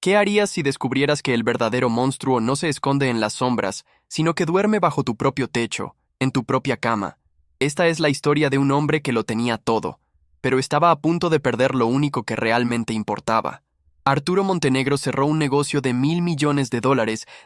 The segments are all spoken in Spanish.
¿Qué harías si descubrieras que el verdadero monstruo no se esconde en las sombras, sino que duerme bajo tu propio techo, en tu propia cama? Esta es la historia de un hombre que lo tenía todo, pero estaba a punto de perder lo único que realmente importaba. Arturo Montenegro cerró un negocio de $1.000 millones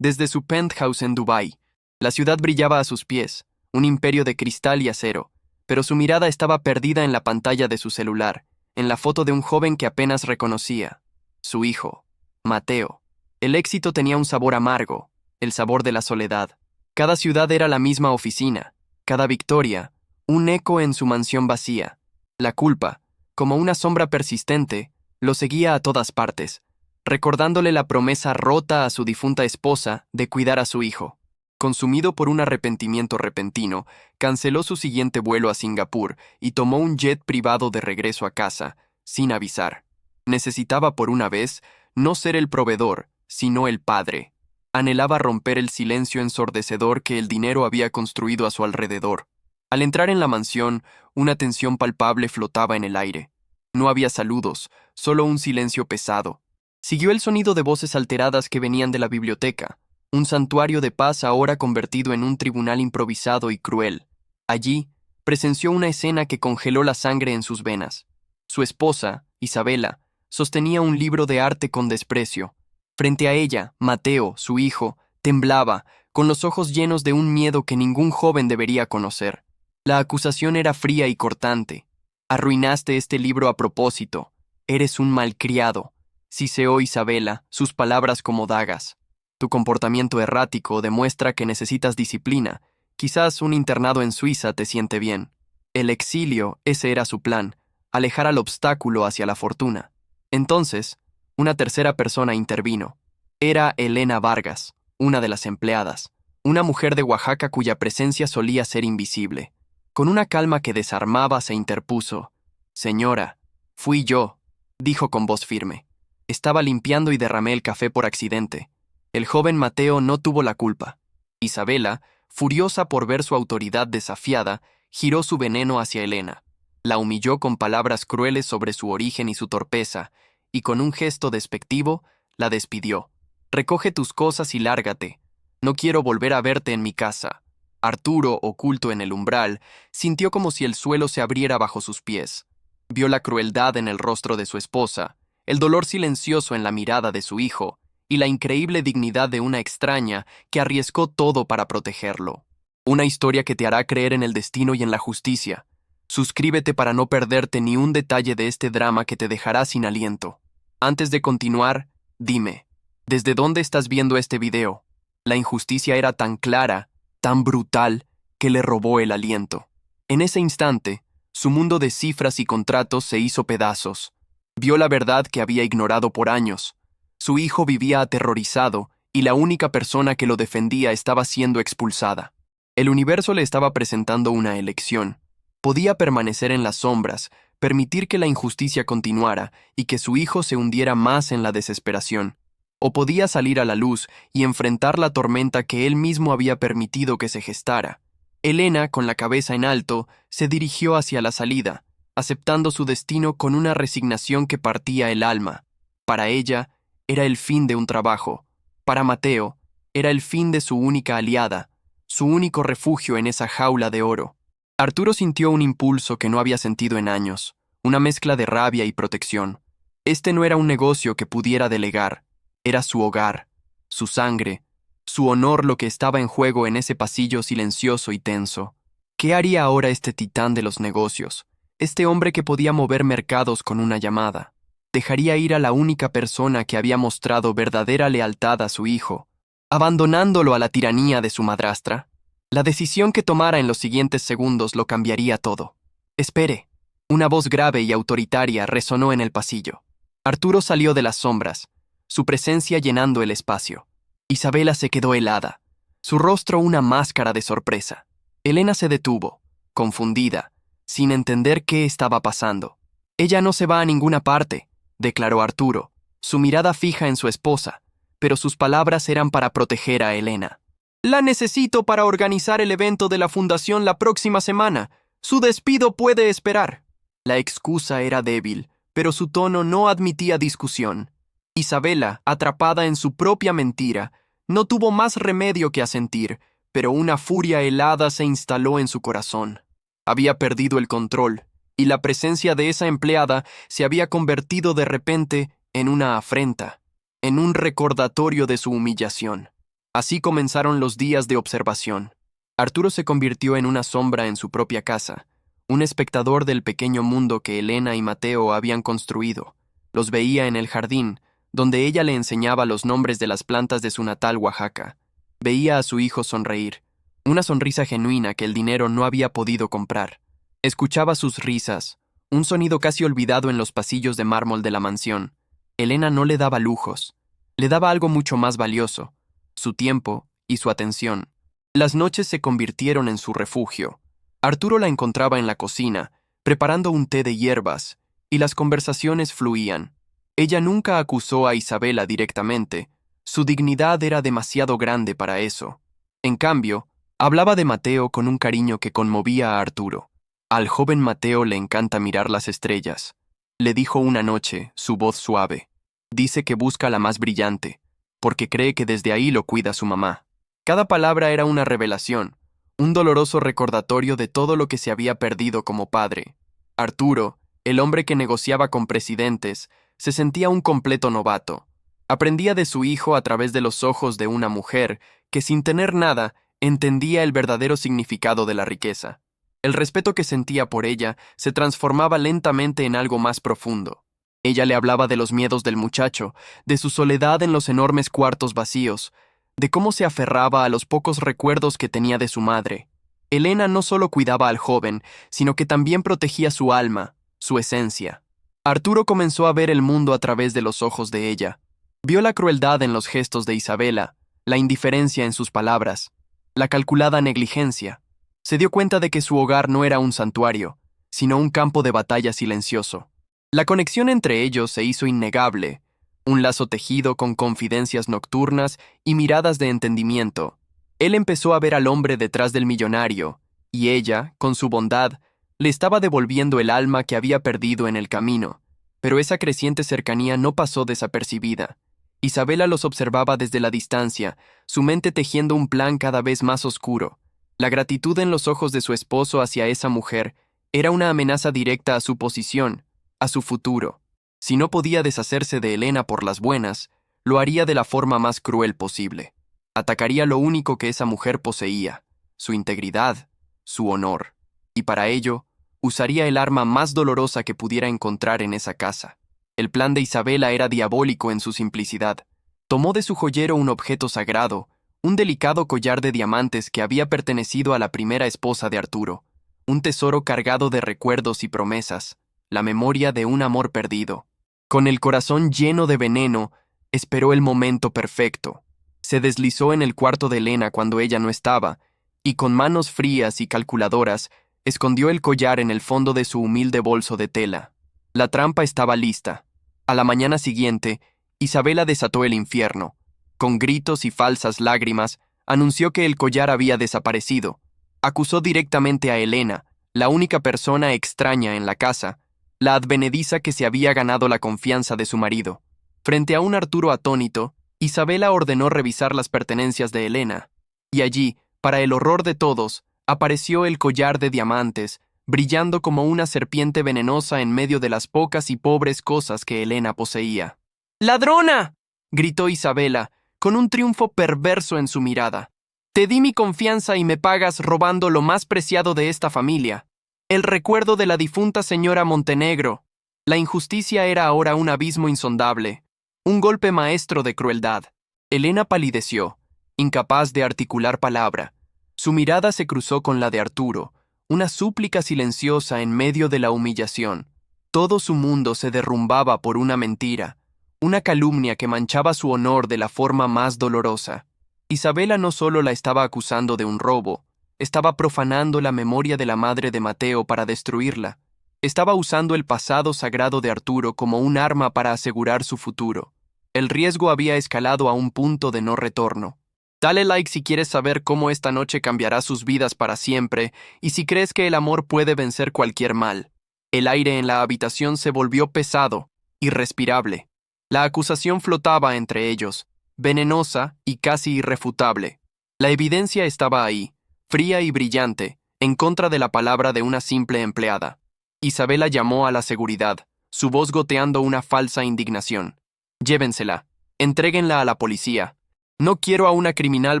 desde su penthouse en Dubái. La ciudad brillaba a sus pies, un imperio de cristal y acero, pero su mirada estaba perdida en la pantalla de su celular, en la foto de un joven que apenas reconocía, su hijo, Mateo. El éxito tenía un sabor amargo, el sabor de la soledad. Cada ciudad era la misma oficina, cada victoria, un eco en su mansión vacía. La culpa, como una sombra persistente, lo seguía a todas partes, recordándole la promesa rota a su difunta esposa de cuidar a su hijo. Consumido por un arrepentimiento repentino, canceló su siguiente vuelo a Singapur y tomó un jet privado de regreso a casa, sin avisar. Necesitaba por una vez no ser el proveedor, sino el padre. Anhelaba romper el silencio ensordecedor que el dinero había construido a su alrededor. Al entrar en la mansión, una tensión palpable flotaba en el aire. No había saludos, solo un silencio pesado. Siguió el sonido de voces alteradas que venían de la biblioteca, un santuario de paz ahora convertido en un tribunal improvisado y cruel. Allí, presenció una escena que congeló la sangre en sus venas. Su esposa, Isabela, sostenía un libro de arte con desprecio. Frente a ella, Mateo, su hijo, temblaba, con los ojos llenos de un miedo que ningún joven debería conocer. La acusación era fría y cortante. Arruinaste este libro a propósito. Eres un malcriado. Siseó Isabela, sus palabras como dagas. Tu comportamiento errático demuestra que necesitas disciplina. Quizás un internado en Suiza te siente bien. El exilio, ese era su plan, alejar al obstáculo hacia la fortuna. Entonces, una tercera persona intervino. Era Elena Vargas, una de las empleadas, una mujer de Oaxaca cuya presencia solía ser invisible. Con una calma que desarmaba se interpuso. Señora, fui yo, dijo con voz firme. Estaba limpiando y derramé el café por accidente. El joven Mateo no tuvo la culpa. Isabela, furiosa por ver su autoridad desafiada, giró su veneno hacia Elena. La humilló con palabras crueles sobre su origen y su torpeza, y con un gesto despectivo, la despidió. Recoge tus cosas y lárgate. No quiero volver a verte en mi casa. Arturo, oculto en el umbral, sintió como si el suelo se abriera bajo sus pies. Vio la crueldad en el rostro de su esposa, el dolor silencioso en la mirada de su hijo, y la increíble dignidad de una extraña que arriesgó todo para protegerlo. Una historia que te hará creer en el destino y en la justicia. Suscríbete para no perderte ni un detalle de este drama que te dejará sin aliento. Antes de continuar, dime, ¿desde dónde estás viendo este video? La injusticia era tan clara, tan brutal, que le robó el aliento. En ese instante, su mundo de cifras y contratos se hizo pedazos. Vio la verdad que había ignorado por años. Su hijo vivía aterrorizado y la única persona que lo defendía estaba siendo expulsada. El universo le estaba presentando una elección. Podía permanecer en las sombras, permitir que la injusticia continuara y que su hijo se hundiera más en la desesperación. O podía salir a la luz y enfrentar la tormenta que él mismo había permitido que se gestara. Elena, con la cabeza en alto, se dirigió hacia la salida, aceptando su destino con una resignación que partía el alma. Para ella, era el fin de un trabajo. Para Mateo, era el fin de su única aliada, su único refugio en esa jaula de oro. Arturo sintió un impulso que no había sentido en años, una mezcla de rabia y protección. Este no era un negocio que pudiera delegar, era su hogar, su sangre, su honor lo que estaba en juego en ese pasillo silencioso y tenso. ¿Qué haría ahora este titán de los negocios? Este hombre que podía mover mercados con una llamada. Dejaría ir a la única persona que había mostrado verdadera lealtad a su hijo, abandonándolo a la tiranía de su madrastra. La decisión que tomara en los siguientes segundos lo cambiaría todo. Espere. Una voz grave y autoritaria resonó en el pasillo. Arturo salió de las sombras, su presencia llenando el espacio. Isabela se quedó helada, su rostro una máscara de sorpresa. Elena se detuvo, confundida, sin entender qué estaba pasando. Ella no se va a ninguna parte, declaró Arturo, su mirada fija en su esposa, pero sus palabras eran para proteger a Elena. La necesito para organizar el evento de la fundación la próxima semana. Su despido puede esperar. La excusa era débil, pero su tono no admitía discusión. Isabela, atrapada en su propia mentira, no tuvo más remedio que asentir, pero una furia helada se instaló en su corazón. Había perdido el control, y la presencia de esa empleada se había convertido de repente en una afrenta, en un recordatorio de su humillación. Así comenzaron los días de observación. Arturo se convirtió en una sombra en su propia casa, un espectador del pequeño mundo que Elena y Mateo habían construido. Los veía en el jardín, donde ella le enseñaba los nombres de las plantas de su natal Oaxaca. Veía a su hijo sonreír, una sonrisa genuina que el dinero no había podido comprar. Escuchaba sus risas, un sonido casi olvidado en los pasillos de mármol de la mansión. Elena no le daba lujos, le daba algo mucho más valioso, su tiempo y su atención. Las noches se convirtieron en su refugio. Arturo la encontraba en la cocina, preparando un té de hierbas, y las conversaciones fluían. Ella nunca acusó a Isabela directamente, su dignidad era demasiado grande para eso. En cambio, hablaba de Mateo con un cariño que conmovía a Arturo. Al joven Mateo le encanta mirar las estrellas, le dijo una noche, su voz suave. Dice que busca la más brillante, porque cree que desde ahí lo cuida su mamá. Cada palabra era una revelación, un doloroso recordatorio de todo lo que se había perdido como padre. Arturo, el hombre que negociaba con presidentes, se sentía un completo novato. Aprendía de su hijo a través de los ojos de una mujer que, sin tener nada, entendía el verdadero significado de la riqueza. El respeto que sentía por ella se transformaba lentamente en algo más profundo. Ella le hablaba de los miedos del muchacho, de su soledad en los enormes cuartos vacíos, de cómo se aferraba a los pocos recuerdos que tenía de su madre. Elena no solo cuidaba al joven, sino que también protegía su alma, su esencia. Arturo comenzó a ver el mundo a través de los ojos de ella. Vio la crueldad en los gestos de Isabela, la indiferencia en sus palabras, la calculada negligencia. Se dio cuenta de que su hogar no era un santuario, sino un campo de batalla silencioso. La conexión entre ellos se hizo innegable, un lazo tejido con confidencias nocturnas y miradas de entendimiento. Él empezó a ver al hombre detrás del millonario, y ella, con su bondad, le estaba devolviendo el alma que había perdido en el camino. Pero esa creciente cercanía no pasó desapercibida. Isabela los observaba desde la distancia, su mente tejiendo un plan cada vez más oscuro. La gratitud en los ojos de su esposo hacia esa mujer era una amenaza directa a su posición, a su futuro. Si no podía deshacerse de Elena por las buenas, lo haría de la forma más cruel posible. Atacaría lo único que esa mujer poseía, su integridad, su honor. Y para ello, usaría el arma más dolorosa que pudiera encontrar en esa casa. El plan de Isabela era diabólico en su simplicidad. Tomó de su joyero un objeto sagrado, un delicado collar de diamantes que había pertenecido a la primera esposa de Arturo, un tesoro cargado de recuerdos y promesas, la memoria de un amor perdido. Con el corazón lleno de veneno, esperó el momento perfecto. Se deslizó en el cuarto de Elena cuando ella no estaba, y con manos frías y calculadoras, escondió el collar en el fondo de su humilde bolso de tela. La trampa estaba lista. A la mañana siguiente, Isabela desató el infierno. Con gritos y falsas lágrimas, anunció que el collar había desaparecido. Acusó directamente a Elena, la única persona extraña en la casa, la advenediza que se había ganado la confianza de su marido. Frente a un Arturo atónito, Isabela ordenó revisar las pertenencias de Elena, y allí, para el horror de todos, apareció el collar de diamantes, brillando como una serpiente venenosa en medio de las pocas y pobres cosas que Elena poseía. ¡Ladrona!, gritó Isabela, con un triunfo perverso en su mirada. Te di mi confianza y me pagas robando lo más preciado de esta familia, el recuerdo de la difunta señora Montenegro. La injusticia era ahora un abismo insondable, un golpe maestro de crueldad. Elena palideció, incapaz de articular palabra. Su mirada se cruzó con la de Arturo, una súplica silenciosa en medio de la humillación. Todo su mundo se derrumbaba por una mentira, una calumnia que manchaba su honor de la forma más dolorosa. Isabela no solo la estaba acusando de un robo, estaba profanando la memoria de la madre de Mateo para destruirla. Estaba usando el pasado sagrado de Arturo como un arma para asegurar su futuro. El riesgo había escalado a un punto de no retorno. Dale like si quieres saber cómo esta noche cambiará sus vidas para siempre y si crees que el amor puede vencer cualquier mal. El aire en la habitación se volvió pesado, irrespirable. La acusación flotaba entre ellos, venenosa y casi irrefutable. La evidencia estaba ahí, fría y brillante, en contra de la palabra de una simple empleada. Isabela llamó a la seguridad, su voz goteando una falsa indignación. Llévensela, entréguenla a la policía. No quiero a una criminal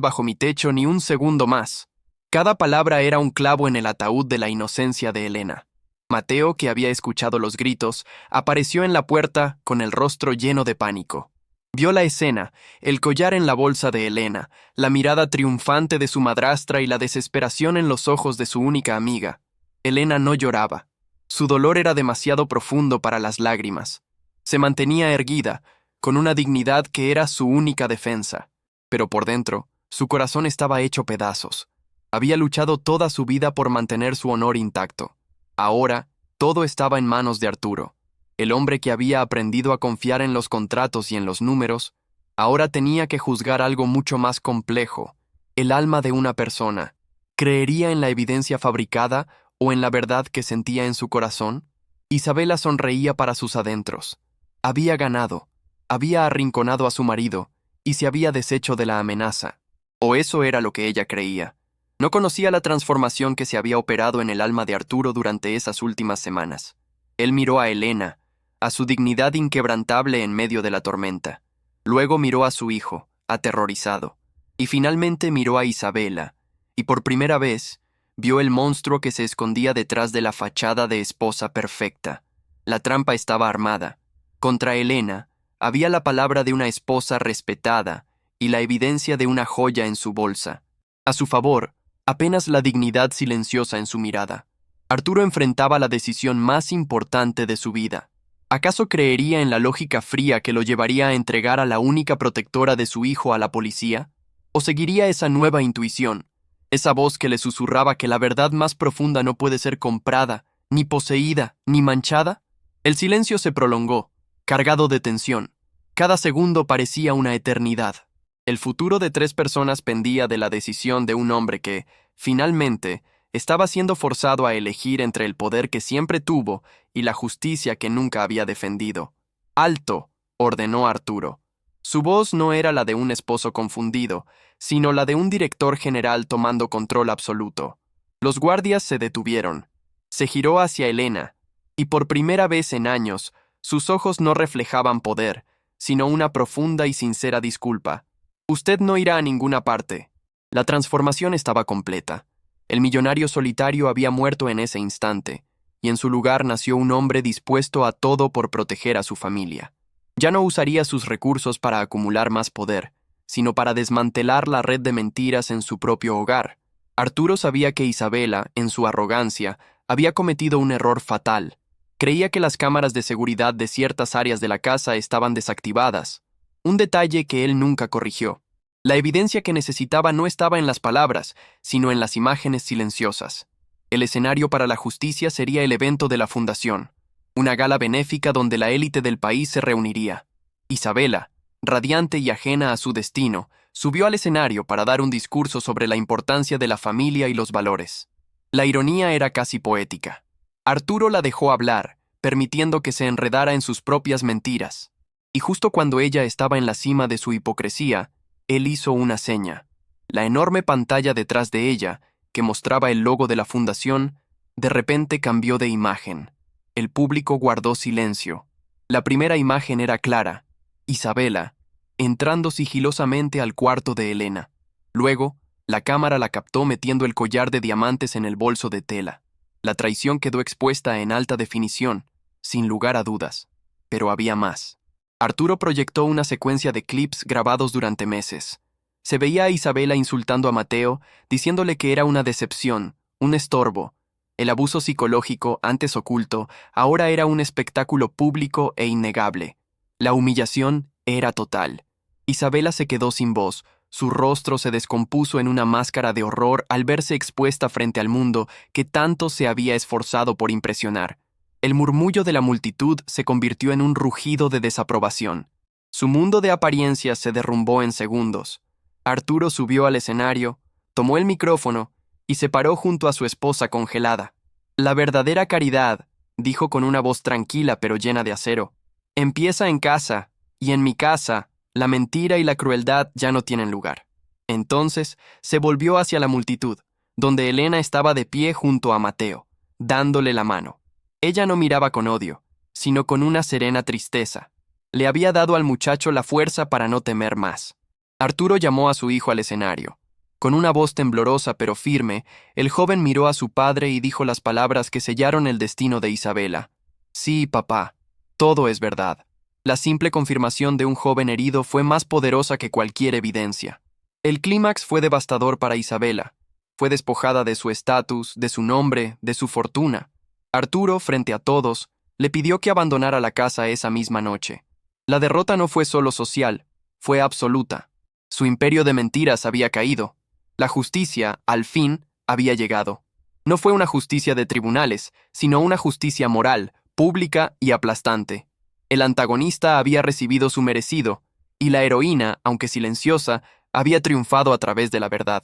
bajo mi techo ni un segundo más. Cada palabra era un clavo en el ataúd de la inocencia de Elena. Mateo, que había escuchado los gritos, apareció en la puerta con el rostro lleno de pánico. Vio la escena, el collar en la bolsa de Elena, la mirada triunfante de su madrastra y la desesperación en los ojos de su única amiga. Elena no lloraba. Su dolor era demasiado profundo para las lágrimas. Se mantenía erguida, con una dignidad que era su única defensa. Pero por dentro, su corazón estaba hecho pedazos. Había luchado toda su vida por mantener su honor intacto. Ahora, todo estaba en manos de Arturo. El hombre que había aprendido a confiar en los contratos y en los números, ahora tenía que juzgar algo mucho más complejo, el alma de una persona. ¿Creería en la evidencia fabricada o en la verdad que sentía en su corazón? Isabela sonreía para sus adentros. Había ganado, había arrinconado a su marido y se había deshecho de la amenaza. O eso era lo que ella creía. No conocía la transformación que se había operado en el alma de Arturo durante esas últimas semanas. Él miró a Elena, a su dignidad inquebrantable en medio de la tormenta. Luego miró a su hijo, aterrorizado. Y finalmente miró a Isabela, y por primera vez vio el monstruo que se escondía detrás de la fachada de esposa perfecta. La trampa estaba armada. Contra Elena había la palabra de una esposa respetada y la evidencia de una joya en su bolsa. A su favor, apenas la dignidad silenciosa en su mirada. Arturo enfrentaba la decisión más importante de su vida. ¿Acaso creería en la lógica fría que lo llevaría a entregar a la única protectora de su hijo a la policía? ¿O seguiría esa nueva intuición, esa voz que le susurraba que la verdad más profunda no puede ser comprada, ni poseída, ni manchada? El silencio se prolongó, cargado de tensión. Cada segundo parecía una eternidad. El futuro de 3 personas pendía de la decisión de un hombre que, finalmente, estaba siendo forzado a elegir entre el poder que siempre tuvo y la justicia que nunca había defendido. «¡Alto!», ordenó Arturo. Su voz no era la de un esposo confundido, sino la de un director general tomando control absoluto. Los guardias se detuvieron. Se giró hacia Elena, y por primera vez en años, sus ojos no reflejaban poder, sino una profunda y sincera disculpa. «Usted no irá a ninguna parte». La transformación estaba completa. El millonario solitario había muerto en ese instante, y en su lugar nació un hombre dispuesto a todo por proteger a su familia. Ya no usaría sus recursos para acumular más poder, sino para desmantelar la red de mentiras en su propio hogar. Arturo sabía que Isabela, en su arrogancia, había cometido un error fatal. Creía que las cámaras de seguridad de ciertas áreas de la casa estaban desactivadas, un detalle que él nunca corrigió. La evidencia que necesitaba no estaba en las palabras, sino en las imágenes silenciosas. El escenario para la justicia sería el evento de la fundación, una gala benéfica donde la élite del país se reuniría. Isabela, radiante y ajena a su destino, subió al escenario para dar un discurso sobre la importancia de la familia y los valores. La ironía era casi poética. Arturo la dejó hablar, permitiendo que se enredara en sus propias mentiras. Y justo cuando ella estaba en la cima de su hipocresía, él hizo una seña. La enorme pantalla detrás de ella, que mostraba el logo de la fundación, de repente cambió de imagen. El público guardó silencio. La primera imagen era clara: Isabela, entrando sigilosamente al cuarto de Elena. Luego, la cámara la captó metiendo el collar de diamantes en el bolso de tela. La traición quedó expuesta en alta definición, sin lugar a dudas. Pero había más. Arturo proyectó una secuencia de clips grabados durante meses. Se veía a Isabela insultando a Mateo, diciéndole que era una decepción, un estorbo. El abuso psicológico, antes oculto, ahora era un espectáculo público e innegable. La humillación era total. Isabela se quedó sin voz, su rostro se descompuso en una máscara de horror al verse expuesta frente al mundo que tanto se había esforzado por impresionar. El murmullo de la multitud se convirtió en un rugido de desaprobación. Su mundo de apariencias se derrumbó en segundos. Arturo subió al escenario, tomó el micrófono y se paró junto a su esposa congelada. «La verdadera caridad», dijo con una voz tranquila pero llena de acero, «empieza en casa, y en mi casa, la mentira y la crueldad ya no tienen lugar. Entonces se volvió hacia la multitud, donde Elena estaba de pie junto a Mateo, dándole la mano. Ella no miraba con odio, sino con una serena tristeza. Le había dado al muchacho la fuerza para no temer más. Arturo llamó a su hijo al escenario. Con una voz temblorosa pero firme, el joven miró a su padre y dijo las palabras que sellaron el destino de Isabela. Sí, papá, todo es verdad. La simple confirmación de un joven herido fue más poderosa que cualquier evidencia. El clímax fue devastador para Isabela. Fue despojada de su estatus, de su nombre, de su fortuna. Arturo, frente a todos, le pidió que abandonara la casa esa misma noche. La derrota no fue solo social, fue absoluta. Su imperio de mentiras había caído. La justicia, al fin, había llegado. No fue una justicia de tribunales, sino una justicia moral, pública y aplastante. El antagonista había recibido su merecido, y la heroína, aunque silenciosa, había triunfado a través de la verdad.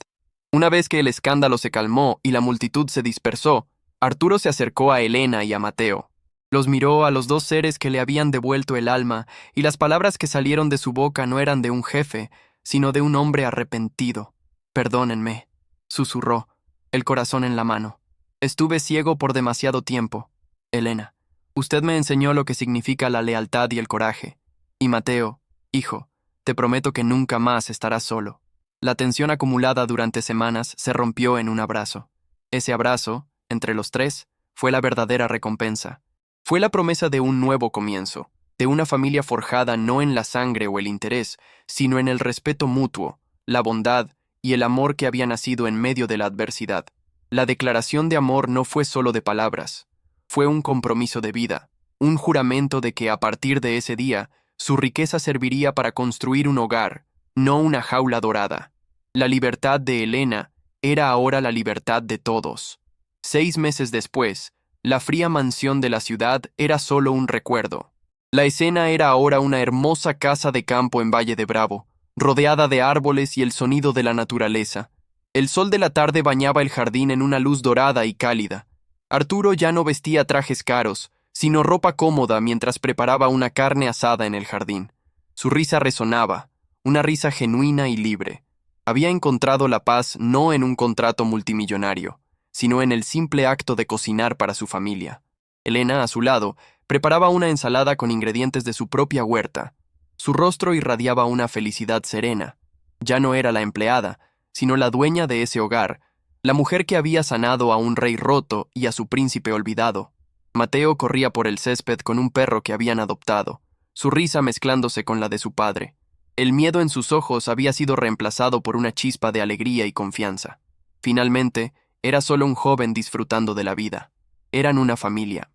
Una vez que el escándalo se calmó y la multitud se dispersó, Arturo se acercó a Elena y a Mateo. Los miró a los dos seres que le habían devuelto el alma, y las palabras que salieron de su boca no eran de un jefe, sino de un hombre arrepentido. «Perdónenme», susurró, el corazón en la mano. «Estuve ciego por demasiado tiempo. Elena, usted me enseñó lo que significa la lealtad y el coraje. Y Mateo, hijo, te prometo que nunca más estarás solo». La tensión acumulada durante semanas se rompió en un abrazo. Ese abrazo, entre los tres, fue la verdadera recompensa. Fue la promesa de un nuevo comienzo, de una familia forjada no en la sangre o el interés, sino en el respeto mutuo, la bondad y el amor que había nacido en medio de la adversidad. La declaración de amor no fue solo de palabras, fue un compromiso de vida, un juramento de que a partir de ese día, su riqueza serviría para construir un hogar, no una jaula dorada. La libertad de Elena era ahora la libertad de todos. 6 meses después, la fría mansión de la ciudad era solo un recuerdo. La escena era ahora una hermosa casa de campo en Valle de Bravo, rodeada de árboles y el sonido de la naturaleza. El sol de la tarde bañaba el jardín en una luz dorada y cálida. Arturo ya no vestía trajes caros, sino ropa cómoda mientras preparaba una carne asada en el jardín. Su risa resonaba, una risa genuina y libre. Había encontrado la paz no en un contrato multimillonario, sino en el simple acto de cocinar para su familia. Elena, a su lado, preparaba una ensalada con ingredientes de su propia huerta. Su rostro irradiaba una felicidad serena. Ya no era la empleada, sino la dueña de ese hogar, la mujer que había sanado a un rey roto y a su príncipe olvidado. Mateo corría por el césped con un perro que habían adoptado, su risa mezclándose con la de su padre. El miedo en sus ojos había sido reemplazado por una chispa de alegría y confianza. Finalmente, era solo un joven disfrutando de la vida. Eran una familia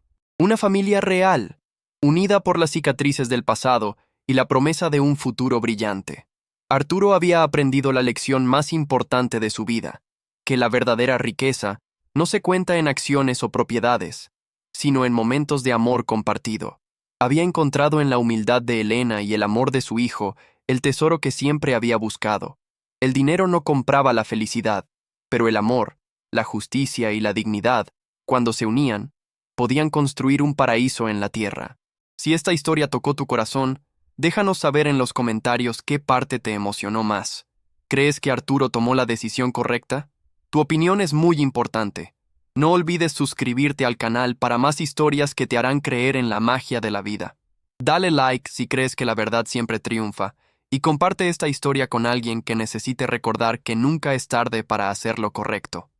real, unida por las cicatrices del pasado y la promesa de un futuro brillante. Arturo había aprendido la lección más importante de su vida, que la verdadera riqueza no se cuenta en acciones o propiedades, sino en momentos de amor compartido. Había encontrado en la humildad de Elena y el amor de su hijo el tesoro que siempre había buscado. El dinero no compraba la felicidad, pero el amor, la justicia y la dignidad, cuando se unían, podían construir un paraíso en la tierra. Si esta historia tocó tu corazón, déjanos saber en los comentarios qué parte te emocionó más. ¿Crees que Arturo tomó la decisión correcta? Tu opinión es muy importante. No olvides suscribirte al canal para más historias que te harán creer en la magia de la vida. Dale like si crees que la verdad siempre triunfa y comparte esta historia con alguien que necesite recordar que nunca es tarde para hacer lo correcto.